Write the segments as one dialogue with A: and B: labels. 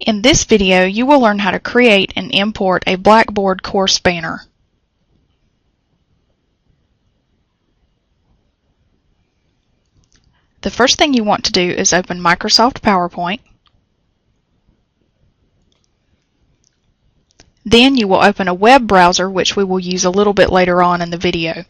A: In this video, you will learn how to create and import a Blackboard course banner. The first thing you want to do is open Microsoft PowerPoint. Then you will open a web browser, which we will use a little bit later on in the video.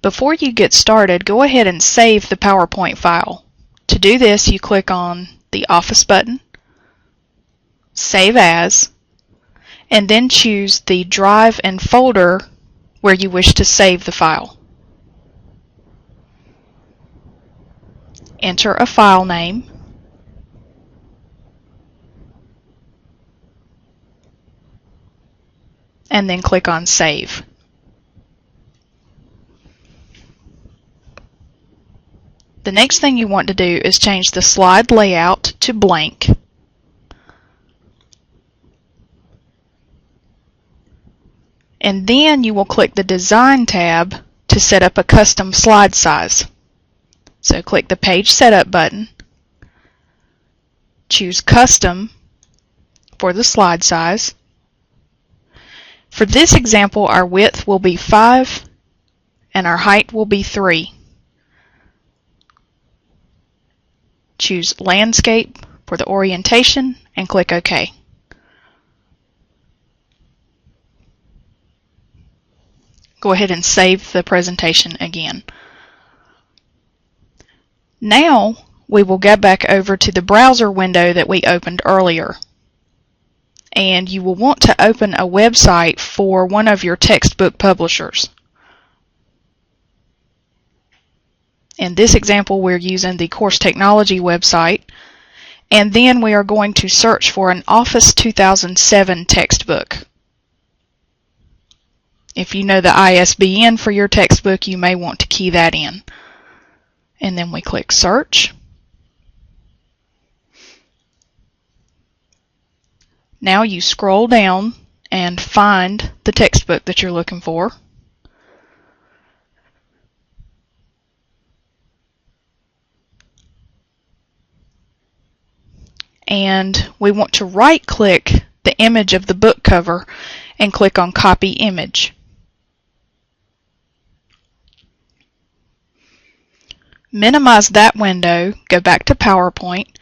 A: Before you get started, go ahead and save the PowerPoint file. To do this, you click on the Office button, Save As, and then choose the drive and folder where you wish to save the file. Enter a file name, and then click on Save. The next thing you want to do is change the slide layout to blank. And then you will click the Design tab to set up a custom slide size. So click the Page Setup button, choose Custom for the slide size. For this example, our width will be 5 and our height will be 3. Choose Landscape for the orientation and click OK. Go ahead and save the presentation again. Now we will go back over to the browser window that we opened earlier. And you will want to open a website for one of your textbook publishers. In this example, we're using the Course Technology website, and then we are going to search for an Office 2007 textbook. If you know the ISBN for your textbook, you may want to key that in. And then we click Search. Now you scroll down and find the textbook that you're looking for. And we want to right-click the image of the book cover and click on Copy Image. Minimize that window, go back to PowerPoint,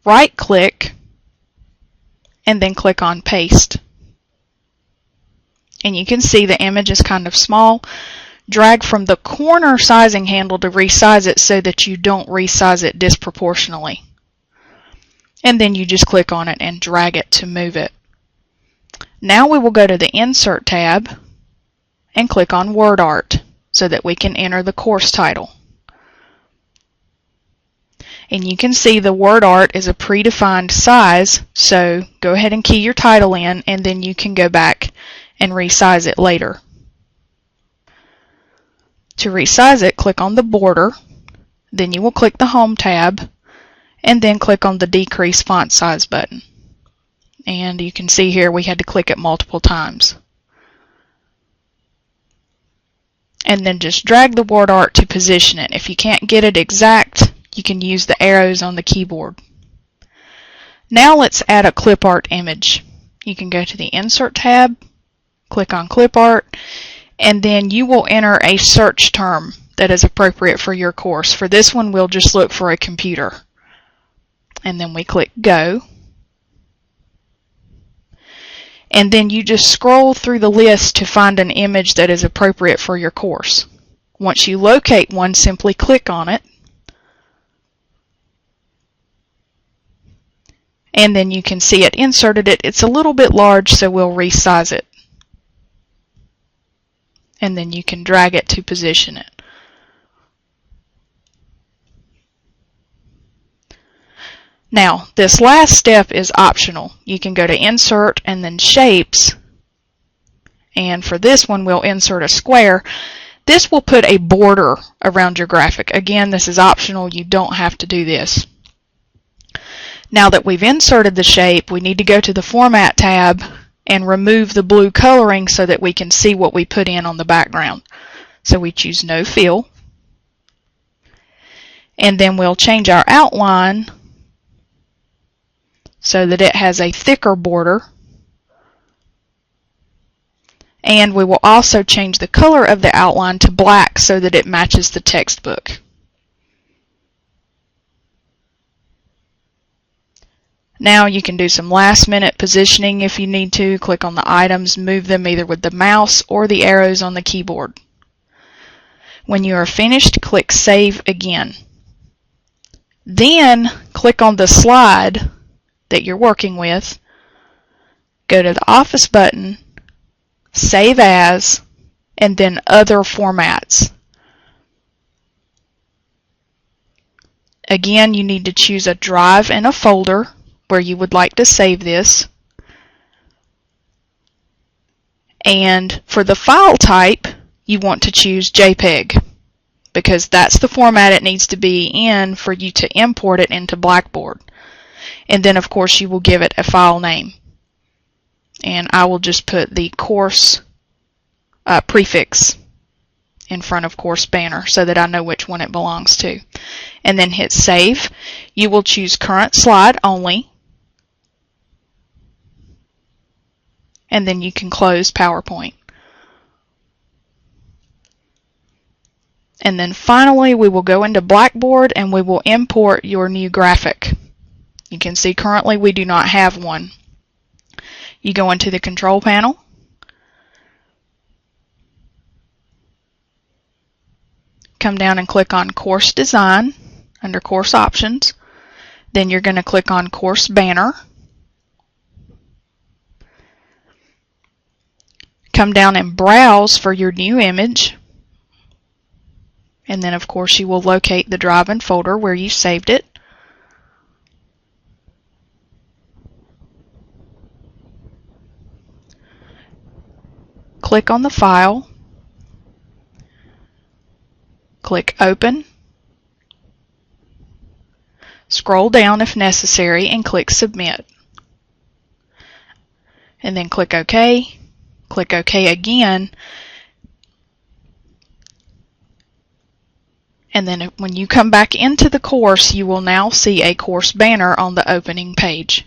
A: right-click, and then click on Paste. And you can see the image is kind of small. Drag from the corner sizing handle to resize it so that you don't resize it disproportionately. And then you just click on it and drag it to move it. Now we will go to the Insert tab and click on Word Art so that we can enter the course title. And you can see the word art is a predefined size, so go ahead and key your title in and then you can go back and resize it later. To resize it, click on the border, then you will click the Home tab, and then click on the Decrease Font Size button. And you can see here we had to click it multiple times. And then just drag the word art to position it. If you can't get it exact, you can use the arrows on the keyboard. Now let's add a clip art image. You can go to the Insert tab, click on Clip Art, and then you will enter a search term that is appropriate for your course. For this one, we'll just look for a computer. And then we click Go. And then you just scroll through the list to find an image that is appropriate for your course. Once you locate one, simply click on it. And then you can see it inserted it. It's a little bit large, so we'll resize it. And then you can drag it to position it. Now, this last step is optional. You can go to Insert and then Shapes. And for this one, we'll insert a square. This will put a border around your graphic. Again, this is optional. You don't have to do this. Now that we've inserted the shape, we need to go to the Format tab and remove the blue coloring so that we can see what we put in on the background. So we choose No Fill. And then we'll change our outline so that it has a thicker border. And we will also change the color of the outline to black so that it matches the textbook. Now you can do some last-minute positioning if you need to. Click on the items, move them either with the mouse or the arrows on the keyboard. When you are finished, click Save again. Then click on the slide that you're working with, go to the Office button, Save As, and then Other Formats. Again, you need to choose a drive and a folder where you would like to save this. And for the file type, you want to choose JPEG because that's the format it needs to be in for you to import it into Blackboard. And then of course you will give it a file name. And I will just put the course prefix in front of course banner so that I know which one it belongs to. And then hit Save. You will choose Current Slide Only. And then you can close PowerPoint. And then finally we will go into Blackboard and we will import your new graphic. You can see currently we do not have one. You go into the Control Panel, come down and click on Course Design under Course Options. Then you're going to click on Course Banner. Come down and browse for your new image. And then of course you will locate the drive and folder where you saved it. Click on the file. Click Open. Scroll down if necessary and click Submit. And then click OK. Click OK again. And then when you come back into the course, you will now see a course banner on the opening page.